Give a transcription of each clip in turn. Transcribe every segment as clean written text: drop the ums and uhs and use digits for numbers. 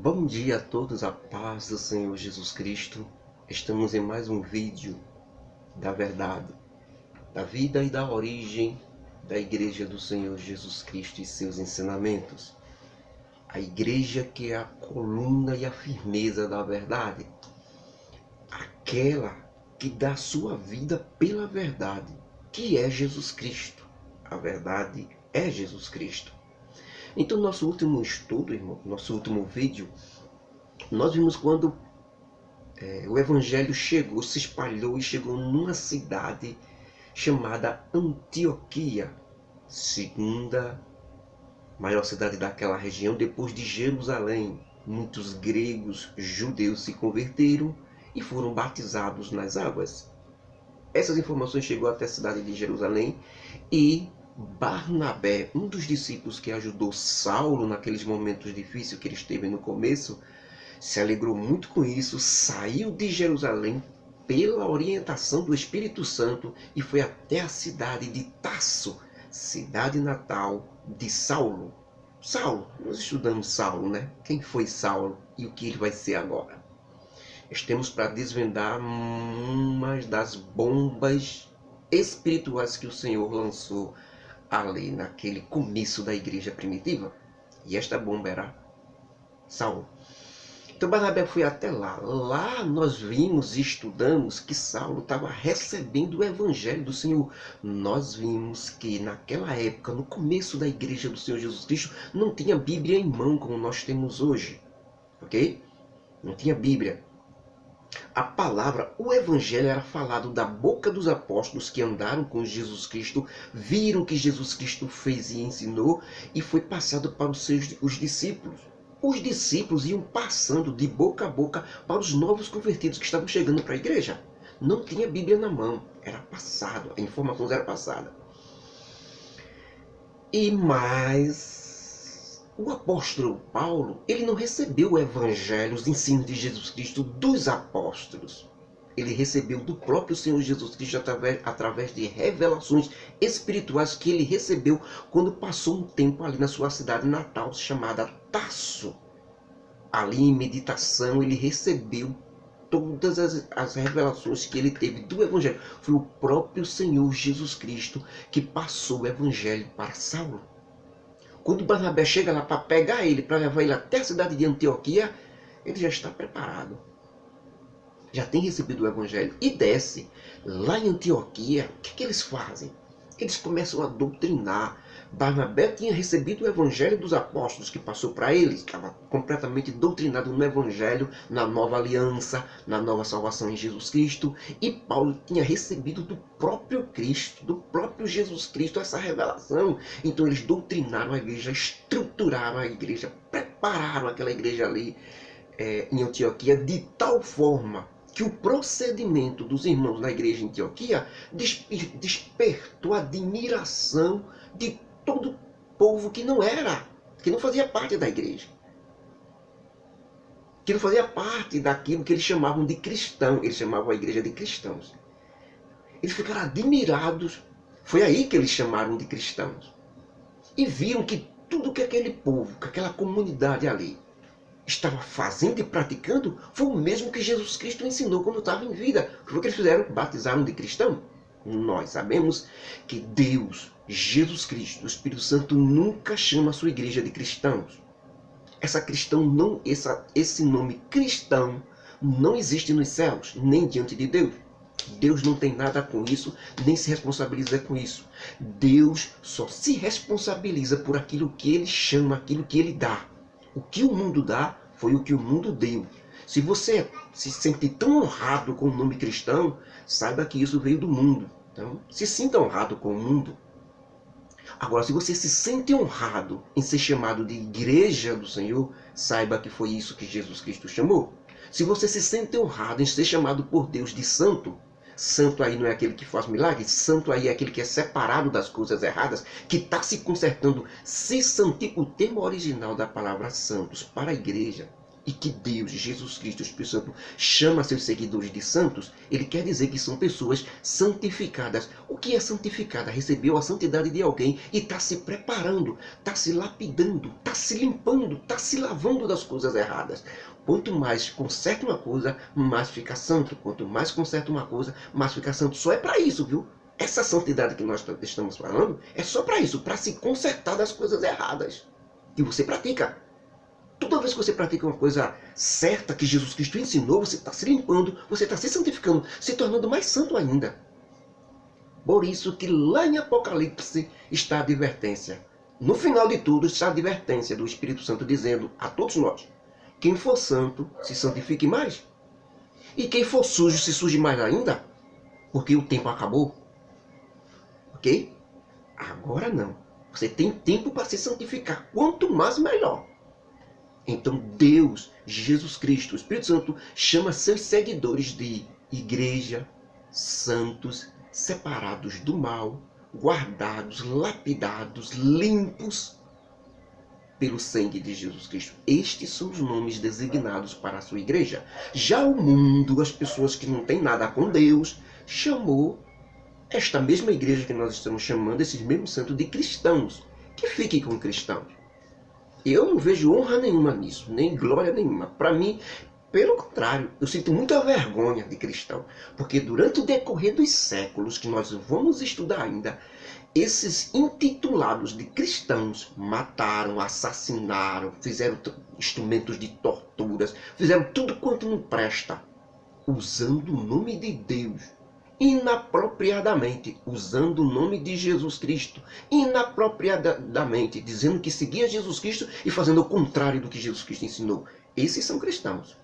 Bom dia a todos, a paz do Senhor Jesus Cristo. Estamos em mais um vídeo da verdade, da vida e da origem da Igreja do Senhor Jesus Cristo e seus ensinamentos. A Igreja que é a coluna e a firmeza da verdade. Aquela que dá sua vida pela verdade, que é Jesus Cristo. A verdade é Jesus Cristo. Então, nosso último estudo, irmão, nosso último vídeo, nós vimos quando o Evangelho chegou, se espalhou e chegou numa cidade chamada Antioquia, segunda maior cidade daquela região depois de Jerusalém. Muitos gregos, judeus se converteram e foram batizados nas águas. Essas informações chegou até a cidade de Jerusalém e Barnabé, um dos discípulos que ajudou Saulo naqueles momentos difíceis que ele esteve no começo, se alegrou muito com isso, saiu de Jerusalém pela orientação do Espírito Santo e foi até a cidade de Tarso, cidade natal de Saulo. Saulo, nós estudamos Saulo, né? Quem foi Saulo e o que ele vai ser agora? Estamos para desvendar uma das bombas espirituais que o Senhor lançou ali naquele começo da igreja primitiva. E esta bomba era Saulo. Então Barnabé foi até lá. Lá nós vimos e estudamos que Saulo estava recebendo o Evangelho do Senhor. Nós vimos que naquela época, no começo da igreja do Senhor Jesus Cristo, não tinha Bíblia em mão como nós temos hoje. Ok? Não tinha Bíblia. A palavra, o Evangelho era falado da boca dos apóstolos que andaram com Jesus Cristo, viram o que Jesus Cristo fez e ensinou e foi passado para os discípulos. Os discípulos iam passando de boca a boca para os novos convertidos que estavam chegando para a igreja. Não tinha Bíblia na mão, era passado, a informação era passada. E mais, o apóstolo Paulo, ele não recebeu o evangelho, os ensinos de Jesus Cristo dos apóstolos. Ele recebeu do próprio Senhor Jesus Cristo através de revelações espirituais que ele recebeu quando passou um tempo ali na sua cidade natal chamada Tarso. Ali em meditação ele recebeu todas as revelações que ele teve do Evangelho. Foi o próprio Senhor Jesus Cristo que passou o Evangelho para Saulo. Quando Barnabé chega lá para pegar ele, para levar ele até a cidade de Antioquia, ele já está preparado. Já tem recebido o Evangelho e desce. Lá em Antioquia, o que eles fazem? Eles começam a doutrinar. Barnabé tinha recebido o Evangelho dos apóstolos que passou para eles. Estava completamente doutrinado no Evangelho, na nova aliança, na nova salvação em Jesus Cristo. E Paulo tinha recebido do próprio Cristo, do próprio Jesus Cristo, essa revelação. Então eles doutrinaram a igreja, estruturaram a igreja, prepararam aquela igreja ali em Antioquia de tal forma que o procedimento dos irmãos na igreja em Antioquia despertou a admiração de todo o povo que não fazia parte da igreja. Que não fazia parte daquilo que eles chamavam de cristão. Eles chamavam a igreja de cristãos. Eles ficaram admirados. Foi aí que eles chamaram de cristãos. E viram que tudo que aquele povo, que aquela comunidade ali estava fazendo e praticando foi o mesmo que Jesus Cristo ensinou quando estava em vida. Foi o que eles fizeram, batizaram de cristão. Nós sabemos que Deus, Jesus Cristo, o Espírito Santo nunca chama a sua igreja de cristãos. Esse nome cristão não existe nos céus, nem diante de Deus. Deus não tem nada com isso, nem se responsabiliza com isso. Deus só se responsabiliza por aquilo que ele chama, aquilo que ele dá. O que o mundo dá foi o que o mundo deu. Se você se sente tão honrado com o nome cristão, saiba que isso veio do mundo. Então, se sinta honrado com o mundo. Agora, se você se sente honrado em ser chamado de igreja do Senhor, saiba que foi isso que Jesus Cristo chamou. Se você se sente honrado em ser chamado por Deus de santo, santo aí não é aquele que faz milagres, santo aí é aquele que é separado das coisas erradas, que está se consertando. Se santifica, o termo original da palavra santos para a igreja e que Deus, Jesus Cristo, o Espírito Santo, chama seus seguidores de santos, ele quer dizer que são pessoas santificadas. O que é santificada? Recebeu a santidade de alguém e está se preparando, está se lapidando, está se limpando, está se lavando das coisas erradas. Quanto mais conserta uma coisa, mais fica santo. Quanto mais conserta uma coisa, mais fica santo. Só é para isso, viu? Essa santidade que nós estamos falando é só para isso, para se consertar das coisas erradas que você pratica. Toda vez que você pratica uma coisa certa que Jesus Cristo ensinou, você está se limpando, você está se santificando, se tornando mais santo ainda. Por isso que lá em Apocalipse está a advertência. No final de tudo está a advertência do Espírito Santo dizendo a todos nós: quem for santo, se santifique mais. E quem for sujo, se suje mais ainda, porque o tempo acabou. Ok? Agora não. Você tem tempo para se santificar. Quanto mais, melhor. Então Deus, Jesus Cristo, o Espírito Santo, chama seus seguidores de igreja, santos, separados do mal, guardados, lapidados, limpos pelo sangue de Jesus Cristo. Estes são os nomes designados para a sua igreja. Já o mundo, as pessoas que não têm nada com Deus, chamou esta mesma igreja que nós estamos chamando, esses mesmos santos, de cristãos. Que fiquem com cristãos. Eu não vejo honra nenhuma nisso, nem glória nenhuma. Para mim, pelo contrário, eu sinto muita vergonha de cristão. Porque durante o decorrer dos séculos, que nós vamos estudar ainda, esses intitulados de cristãos mataram, assassinaram, fizeram instrumentos de torturas, fizeram tudo quanto não presta, usando o nome de Deus. Inapropriadamente, usando o nome de Jesus Cristo, inapropriadamente, dizendo que seguia Jesus Cristo e fazendo o contrário do que Jesus Cristo ensinou. Esses são cristãos.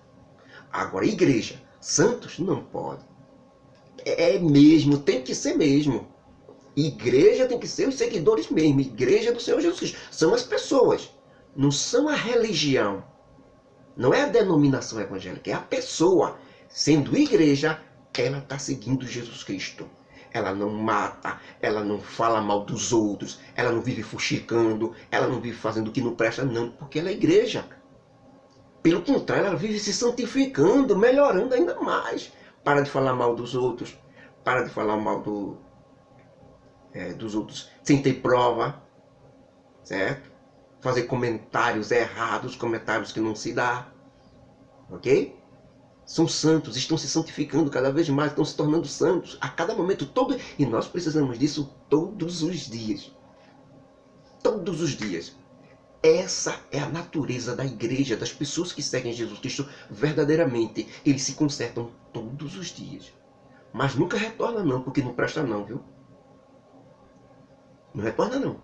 Agora, igreja, santos, não pode. É mesmo, tem que ser mesmo. Igreja tem que ser os seguidores mesmo, igreja do Senhor Jesus Cristo. São as pessoas, não são a religião. Não é a denominação evangélica, é a pessoa. Sendo igreja, ela está seguindo Jesus Cristo. Ela não mata, ela não fala mal dos outros, ela não vive fuxicando, ela não vive fazendo o que não presta, não, porque ela é igreja. Pelo contrário, ela vive se santificando, melhorando ainda mais. Para de falar mal dos outros, para de falar mal dos outros sem ter prova, certo? Fazer comentários errados, comentários que não se dá, ok? São santos, estão se santificando cada vez mais, estão se tornando santos a cada momento, todo. E nós precisamos disso todos os dias. Todos os dias. Essa é a natureza da igreja, das pessoas que seguem Jesus Cristo verdadeiramente. Eles se consertam todos os dias. Mas nunca retorna não, porque não presta não, viu? Não retorna não.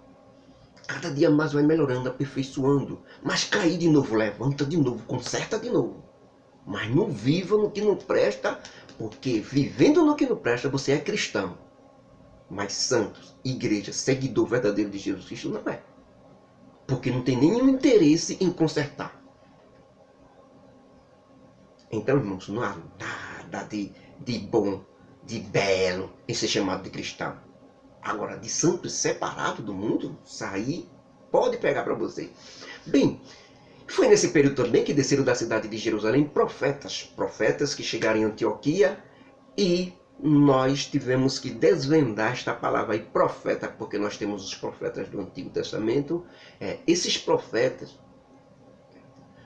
Cada dia mais vai melhorando, aperfeiçoando. Mas cair de novo, levanta de novo, conserta de novo. Mas não viva no que não presta, porque vivendo no que não presta, você é cristão. Mas santos, igreja, seguidor verdadeiro de Jesus Cristo não é. Porque não tem nenhum interesse em consertar. Então, irmãos, não há nada de bom, de belo em ser chamado de cristão. Agora, de santo separado do mundo, sair, pode pegar para você. Bem, foi nesse período também que desceram da cidade de Jerusalém profetas que chegaram em Antioquia, e nós tivemos que desvendar esta palavra aí, profeta, porque nós temos os profetas do Antigo Testamento. Esses profetas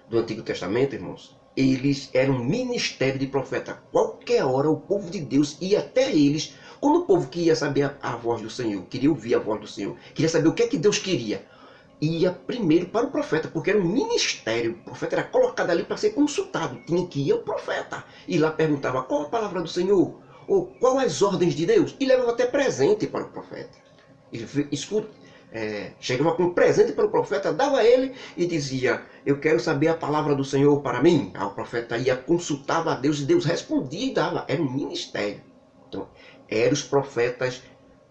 do Antigo Testamento, irmãos, eles eram um ministério de profeta. Qualquer hora o povo de Deus ia até eles. Quando o povo queria saber a voz do Senhor, queria ouvir a voz do Senhor, queria saber o que é que Deus queria, ia primeiro para o profeta, porque era um ministério. O profeta era colocado ali para ser consultado. Tinha que ir ao profeta. E lá perguntava qual a palavra do Senhor, ou qual as ordens de Deus. E levava até presente para o profeta. Chegava com um presente para o profeta, dava a ele e dizia: eu quero saber a palavra do Senhor para mim. Aí o profeta ia, consultava a Deus e Deus respondia e dava. Era um ministério. Então, eram os profetas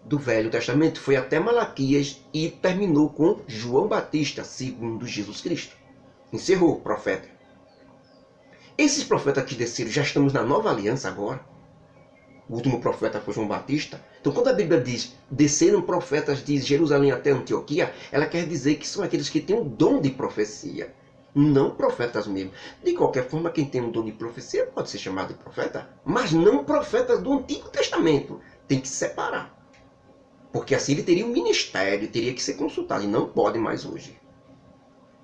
do Velho Testamento, foi até Malaquias e terminou com João Batista, segundo Jesus Cristo. Encerrou o profeta. Esses profetas que desceram, já estamos na nova aliança agora. O último profeta foi João Batista. Então, quando a Bíblia diz desceram profetas de Jerusalém até Antioquia, ela quer dizer que são aqueles que têm o dom de profecia. não profetas mesmo. De qualquer forma, quem tem um dom de profecia pode ser chamado de profeta, mas não profetas do Antigo Testamento. Tem que separar. Porque assim ele teria um ministério, teria que ser consultado, e não pode mais hoje.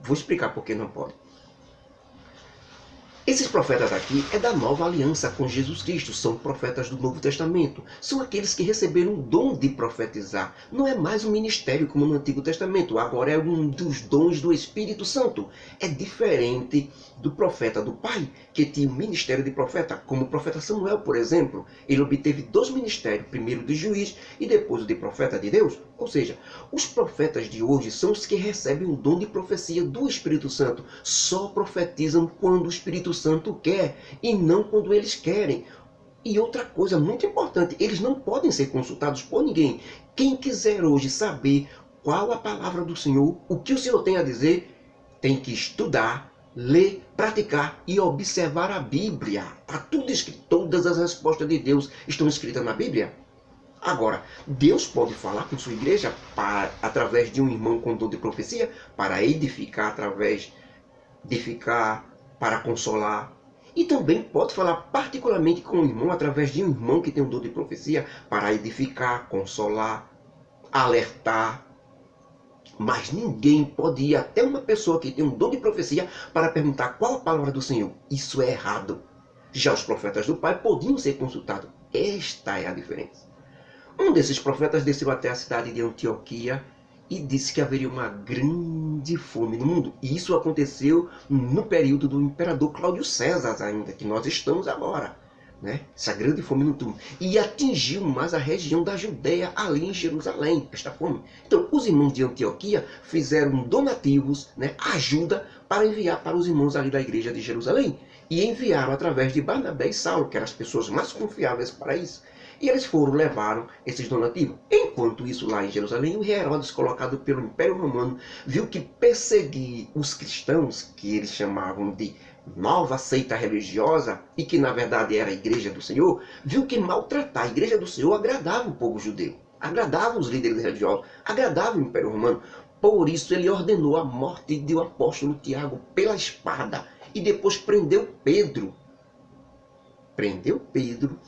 Vou explicar por que não pode. Esses profetas aqui é da nova aliança com Jesus Cristo, são profetas do Novo Testamento. São aqueles que receberam o dom de profetizar. Não é mais um ministério como no Antigo Testamento, agora é um dos dons do Espírito Santo. É diferente do profeta do Pai, que tinha o ministério de profeta, como o profeta Samuel, por exemplo. Ele obteve 2 ministérios, primeiro de juiz e depois o de profeta de Deus. Ou seja, os profetas de hoje são os que recebem o dom de profecia do Espírito Santo. Só profetizam quando o Espírito Santo quer e não quando eles querem. E outra coisa muito importante, eles não podem ser consultados por ninguém. Quem quiser hoje saber qual a palavra do Senhor, o que o Senhor tem a dizer, tem que estudar, ler, praticar e observar a Bíblia. Está tudo escrito, todas as respostas de Deus estão escritas na Bíblia. Agora, Deus pode falar com sua igreja através de um irmão com dom de profecia, para edificar, para consolar. E também pode falar particularmente com o irmão através de um irmão que tem um dom de profecia, para edificar, consolar, alertar. Mas ninguém pode ir até uma pessoa que tem um dom de profecia para perguntar qual a palavra do Senhor. Isso é errado. Já os profetas do Pai podiam ser consultados. Esta é a diferença. Um desses profetas desceu até a cidade de Antioquia e disse que haveria uma grande fome no mundo. E isso aconteceu no período do imperador Cláudio César ainda, que nós estamos agora. Né? Essa grande fome no mundo. E atingiu mais a região da Judéia, ali em Jerusalém, esta fome. Então, os irmãos de Antioquia fizeram donativos, né, ajuda, para enviar para os irmãos ali da igreja de Jerusalém. E enviaram através de Barnabé e Saulo, que eram as pessoas mais confiáveis para isso. E eles levaram esses donativos. Enquanto isso, lá em Jerusalém, o rei Herodes, colocado pelo Império Romano, viu que perseguir os cristãos, que eles chamavam de nova seita religiosa, e que na verdade era a igreja do Senhor, viu que maltratar a igreja do Senhor agradava o povo judeu, agradava os líderes religiosos, agradava o Império Romano. Por isso ele ordenou a morte do apóstolo Tiago pela espada, e depois prendeu Pedro. Prendeu Pedro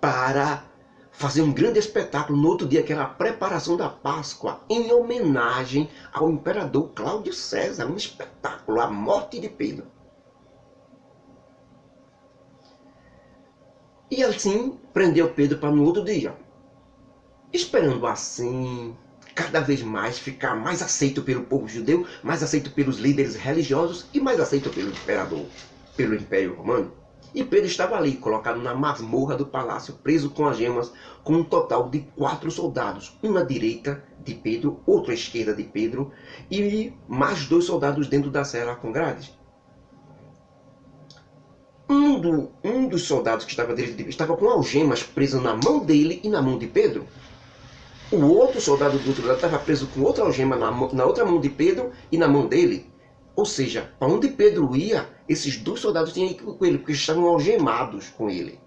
para fazer um grande espetáculo no outro dia, que era a preparação da Páscoa, em homenagem ao imperador Cláudio César. Um espetáculo, a morte de Pedro. E assim prendeu Pedro para no outro dia, esperando assim cada vez mais ficar mais aceito pelo povo judeu, mais aceito pelos líderes religiosos e mais aceito pelo imperador, pelo Império Romano. E Pedro estava ali, colocado na masmorra do palácio, preso com as gemas, com um total de 4 soldados. Um à direita de Pedro, outro à esquerda de Pedro, e mais 2 soldados dentro da cela com grades. Um dos soldados que estava à direita de Pedro estava com algemas presas na mão dele e na mão de Pedro. O outro soldado do outro lado estava preso com outra algema na outra mão de Pedro e na mão dele. Ou seja, para onde Pedro ia, esses 2 soldados tinham que ir com ele, porque estavam algemados com ele.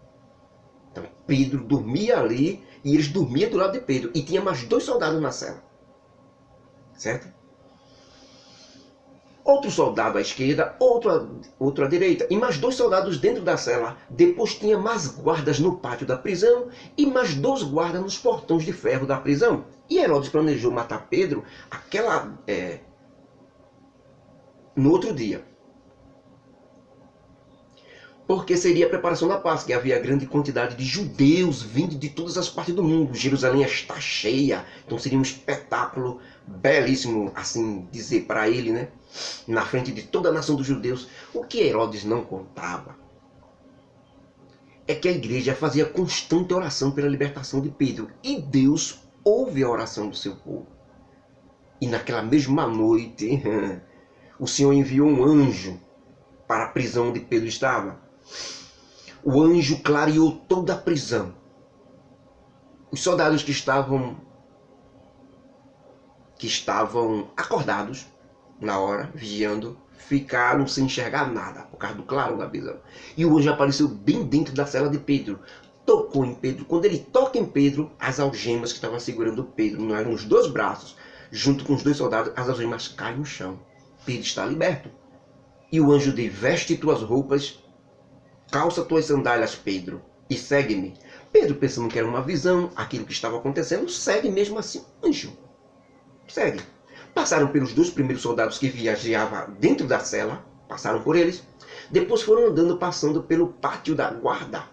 Então Pedro dormia ali e eles dormiam do lado de Pedro. E tinha mais 2 soldados na cela. Certo? Outro soldado à esquerda, outro à direita. E mais 2 soldados dentro da cela. Depois tinha mais guardas no pátio da prisão e mais 2 guardas nos portões de ferro da prisão. E Herodes planejou matar Pedro no outro dia. Porque seria a preparação da Páscoa, e havia grande quantidade de judeus vindo de todas as partes do mundo. Jerusalém está cheia, então seria um espetáculo belíssimo, assim dizer para ele, né? Na frente de toda a nação dos judeus. O que Herodes não contava é que a igreja fazia constante oração pela libertação de Pedro. E Deus ouve a oração do seu povo. E naquela mesma noite, o Senhor enviou um anjo para a prisão onde Pedro estava. O anjo clareou toda a prisão. Os soldados que estavam acordados na hora, vigiando, ficaram sem enxergar nada, por causa do clarão da prisão. E o anjo apareceu bem dentro da cela de Pedro. Tocou em Pedro. Quando ele toca em Pedro, as algemas que estavam segurando Pedro, não eram os 2 braços, junto com os 2 soldados, as algemas caem no chão. Pedro está liberto. E o anjo diz: veste tuas roupas, calça tuas sandálias, Pedro, e segue-me. Pedro, pensando que era uma visão, aquilo que estava acontecendo, segue mesmo assim o anjo. Segue. Passaram pelos 2 primeiros soldados que viajavam dentro da cela, passaram por eles. Depois foram andando, passando pelo pátio da guarda.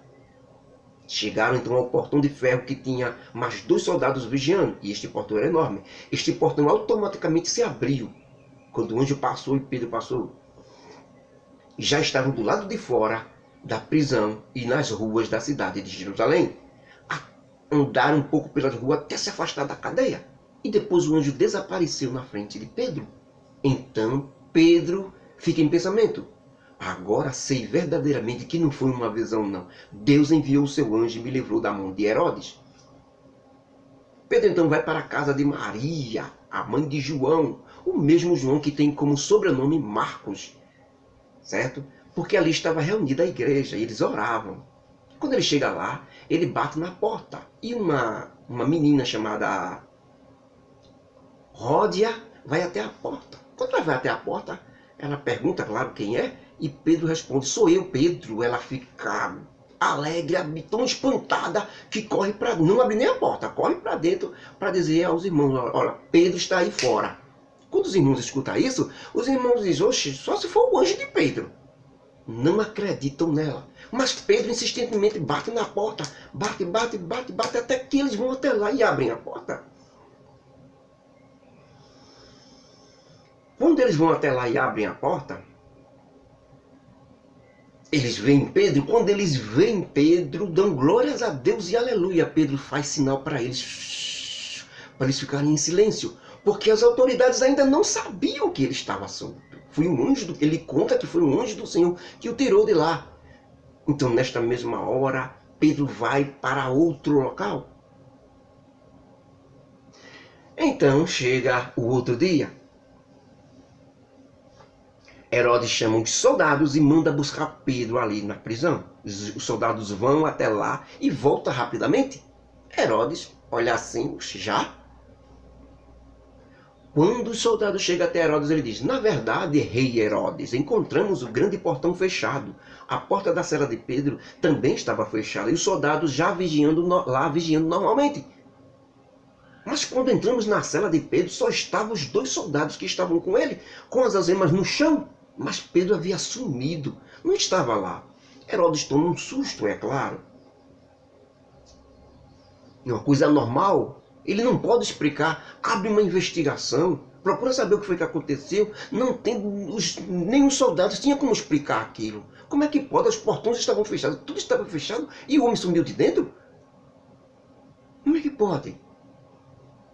Chegaram então ao portão de ferro que tinha mais 2 soldados vigiando, e este portão era enorme. Este portão automaticamente se abriu. Quando o anjo passou e Pedro passou, já estavam do lado de fora da prisão e nas ruas da cidade de Jerusalém. Andaram um pouco pelas ruas até se afastar da cadeia. E depois o anjo desapareceu na frente de Pedro. Então Pedro fica em pensamento: agora sei verdadeiramente que não foi uma visão, não. Deus enviou o seu anjo e me livrou da mão de Herodes. Pedro então vai para a casa de Maria, a mãe de João, o mesmo João que tem como sobrenome Marcos, certo? Porque ali estava reunida a igreja e eles oravam. Quando ele chega lá, ele bate na porta e uma menina chamada Ródia vai até a porta. Quando ela vai até a porta, ela pergunta, claro, quem é, e Pedro responde: sou eu, Pedro. Ela fica alegre, tão espantada, que corre para, não abre nem a porta, corre para dentro para dizer aos irmãos: olha, Pedro está aí fora. Quando os irmãos escutam isso, os irmãos dizem: oxe, só se for o anjo de Pedro. Não acreditam nela. Mas Pedro insistentemente bate na porta, bate, até que eles vão até lá e abrem a porta. Quando eles vão até lá e abrem a porta, eles veem Pedro. Quando eles veem Pedro, dão glórias a Deus e aleluia. Pedro faz sinal para eles ficarem em silêncio, porque as autoridades ainda não sabiam que ele estava solto. Foi um anjo, ele conta que foi um anjo do Senhor que o tirou de lá. Então, nesta mesma hora, Pedro vai para outro local. Então, chega o outro dia. Herodes chama os soldados e manda buscar Pedro ali na prisão. Os soldados vão até lá e voltam rapidamente. Herodes olha assim: já? Quando os soldados chegam até Herodes, ele diz: na verdade, rei Herodes, encontramos o grande portão fechado. A porta da cela de Pedro também estava fechada e os soldados já vigiando normalmente. Mas quando entramos na cela de Pedro, só estavam os 2 soldados que estavam com ele, com as algemas no chão. Mas Pedro havia sumido, não estava lá. Herodes toma um susto, é claro. Uma coisa normal. Ele não pode explicar, abre uma investigação, procura saber o que foi que aconteceu. Não tem, nem os soldados tinham como explicar aquilo. Como é que pode? Os portões estavam fechados, tudo estava fechado e o homem sumiu de dentro? Como é que pode?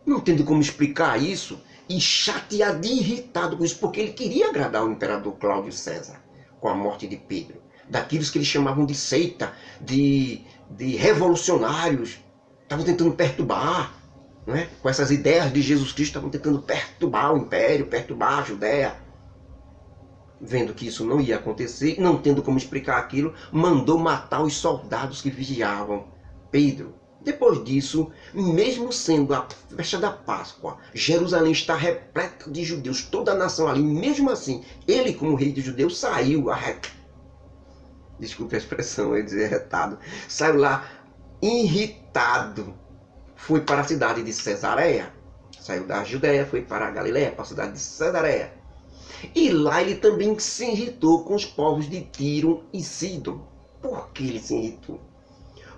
Não tendo como explicar isso, e chateado e irritado com isso, porque ele queria agradar o imperador Cláudio César com a morte de Pedro. Daqueles que eles chamavam de seita, de revolucionários, estavam tentando perturbar. Com essas ideias de Jesus Cristo, estavam tentando perturbar o império, perturbar a Judéia. Vendo que isso não ia acontecer, não tendo como explicar aquilo, mandou matar os soldados que vigiavam Pedro. Depois disso, mesmo sendo a festa da Páscoa, Jerusalém está repleta de judeus, toda a nação ali, mesmo assim, ele como rei de judeus saiu, desculpe a expressão, eu ia dizer retado, saiu lá irritado. Foi para a cidade de Cesareia. Saiu da Judéia, foi para a Galiléia, para a cidade de Cesareia. E lá ele também se irritou com os povos de Tiro e Sidom. Por que ele se irritou?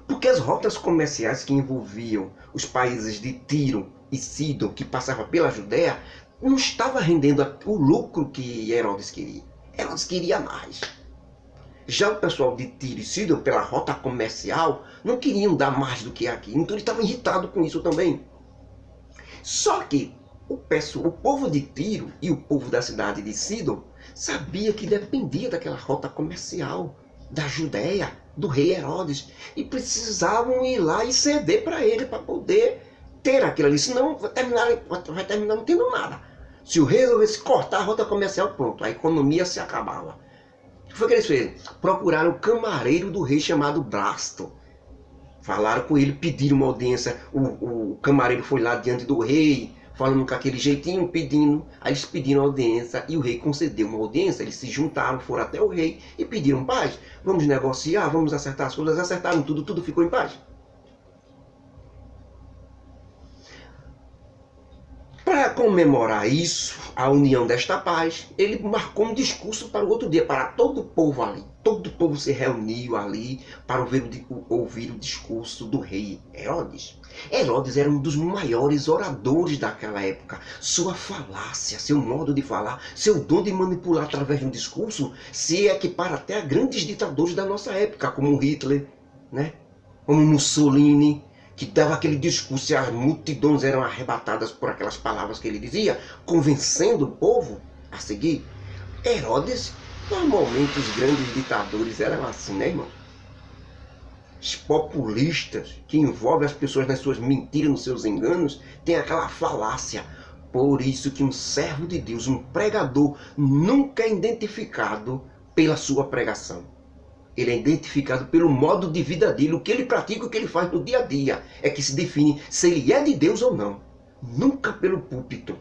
Porque as rotas comerciais que envolviam os países de Tiro e Sidom, que passavam pela Judéia, não estava rendendo o lucro que Herodes queria. Herodes queria mais. Já o pessoal de Tiro e Sidom, pela rota comercial, não queriam dar mais do que aqui. Então ele estava irritado com isso também. Só que o povo de Tiro e o povo da cidade de Sidom sabia que dependia daquela rota comercial da Judéia, do rei Herodes. E precisavam ir lá e ceder para ele, para poder ter aquilo ali. Senão vai terminar não tendo nada. Se o rei resolvesse cortar a rota comercial, pronto, a economia se acabava. O que foi que eles fizeram? Procuraram o camareiro do rei chamado Blasto. Falaram com ele, pediram uma audiência. O camareiro foi lá diante do rei, falando com aquele jeitinho, pedindo. Aí eles pediram audiência e o rei concedeu uma audiência. Eles se juntaram, foram até o rei e pediram paz. Vamos negociar, vamos acertar as coisas. Acertaram tudo, tudo ficou em paz. Para comemorar isso, a união desta paz, ele marcou um discurso para o outro dia, para todo o povo ali. Todo o povo se reuniu ali para ouvir o discurso do rei Herodes. Herodes era um dos maiores oradores daquela época. Sua falácia, seu modo de falar, seu dom de manipular através de um discurso se equipara até a grandes ditadores da nossa época, como Hitler, né? Como Mussolini, que dava aquele discurso e as multidões eram arrebatadas por aquelas palavras que ele dizia, convencendo o povo a seguir. Herodes, normalmente os grandes ditadores eram assim, né, irmão? Os populistas, que envolvem as pessoas nas suas mentiras, nos seus enganos, tem aquela falácia. Por isso que um servo de Deus, um pregador, nunca é identificado pela sua pregação. Ele é identificado pelo modo de vida dele, o que ele pratica, o que ele faz no dia a dia. É que se define se ele é de Deus ou não. Nunca pelo púlpito.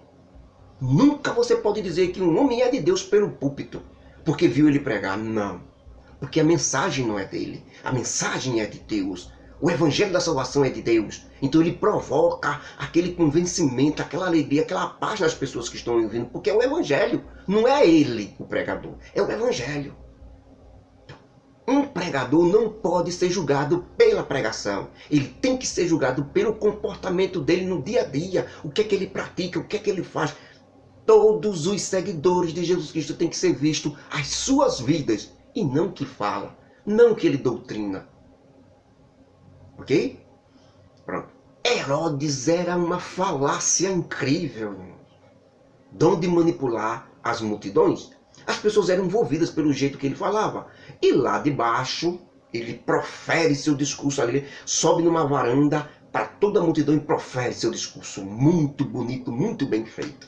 Nunca você pode dizer que um homem é de Deus pelo púlpito, porque viu ele pregar. Não. Porque a mensagem não é dele. A mensagem é de Deus. O evangelho da salvação é de Deus. Então ele provoca aquele convencimento, aquela alegria, aquela paz nas pessoas que estão ouvindo, porque é o evangelho. Não é ele o pregador, é o evangelho. Um pregador não pode ser julgado pela pregação. Ele tem que ser julgado pelo comportamento dele no dia a dia. O que é que ele pratica, o que é que ele faz. Todos os seguidores de Jesus Cristo têm que ser vistos as suas vidas. E não o que fala, não o que ele doutrina. Ok? Pronto. Herodes era uma falácia incrível. Dom de manipular as multidões. As pessoas eram envolvidas pelo jeito que ele falava. E lá de baixo, ele profere seu discurso ali, sobe numa varanda para toda a multidão e profere seu discurso. Muito bonito, muito bem feito.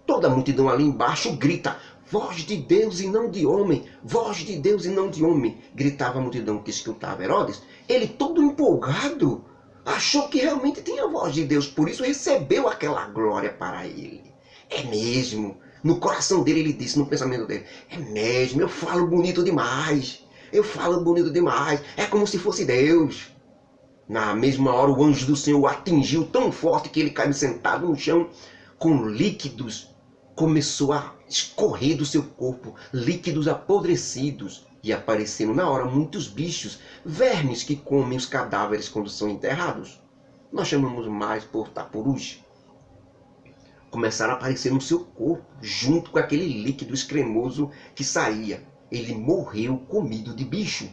Toda a multidão ali embaixo grita, voz de Deus e não de homem, voz de Deus e não de homem, gritava a multidão que escutava Herodes. Ele todo empolgado, achou que realmente tinha a voz de Deus, por isso recebeu aquela glória para ele. É mesmo. No coração dele, ele disse, no pensamento dele, é mesmo, eu falo bonito demais. Eu falo bonito demais. É como se fosse Deus. Na mesma hora, o anjo do Senhor o atingiu tão forte que ele caiu sentado no chão com líquidos. Começou a escorrer do seu corpo, líquidos apodrecidos. E apareceram na hora muitos bichos, vermes que comem os cadáveres quando são enterrados. Nós chamamos mais por tapurus. Começaram a aparecer no seu corpo, junto com aquele líquido escremoso que saía. Ele morreu comido de bicho.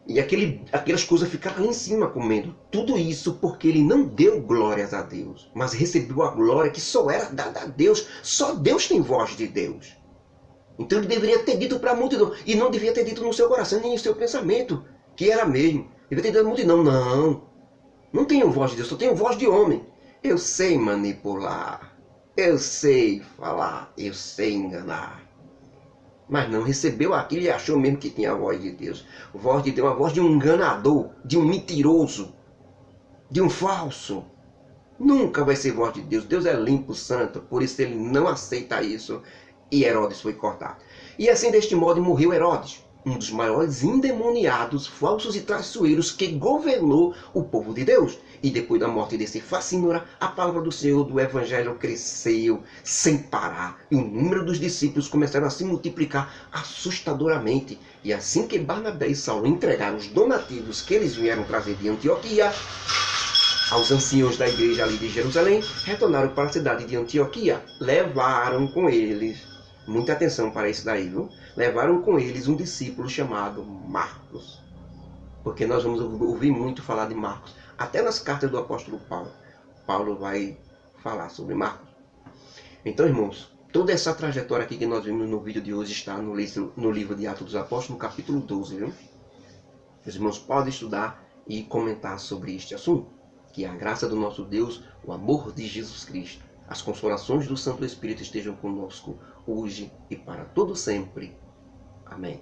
E aquelas coisas ficaram lá em cima comendo. Tudo isso porque ele não deu glórias a Deus, mas recebeu a glória que só era dada a Deus. Só Deus tem voz de Deus. Então ele deveria ter dito para a multidão, e não devia ter dito no seu coração nem no seu pensamento, que era mesmo. Deveria ter dito à multidão, não. Não tenho voz de Deus, só tenho voz de homem. Eu sei manipular, eu sei falar, eu sei enganar. Mas não recebeu aquilo e achou mesmo que tinha a voz de Deus. A voz de Deus é a voz de um enganador, de um mentiroso, de um falso. Nunca vai ser voz de Deus. Deus é limpo, santo, por isso ele não aceita isso. E Herodes foi cortado. E assim, deste modo, morreu Herodes, um dos maiores endemoniados, falsos e traiçoeiros que governou o povo de Deus. E depois da morte desse facínora, a palavra do Senhor do Evangelho cresceu sem parar. E o número dos discípulos começaram a se multiplicar assustadoramente. E assim que Barnabé e Saulo entregaram os donativos que eles vieram trazer de Antioquia, aos anciãos da igreja ali de Jerusalém, retornaram para a cidade de Antioquia. Levaram com eles, muita atenção para isso daí, viu? Levaram com eles um discípulo chamado Marcos. Porque nós vamos ouvir muito falar de Marcos. Até nas cartas do apóstolo Paulo. Paulo vai falar sobre Marcos. Então, irmãos, toda essa trajetória aqui que nós vimos no vídeo de hoje está no livro de Atos dos Apóstolos, no capítulo 12, viu? Os irmãos podem estudar e comentar sobre este assunto. Que a graça do nosso Deus, o amor de Jesus Cristo, as consolações do Santo Espírito estejam conosco hoje e para todo sempre. Amém.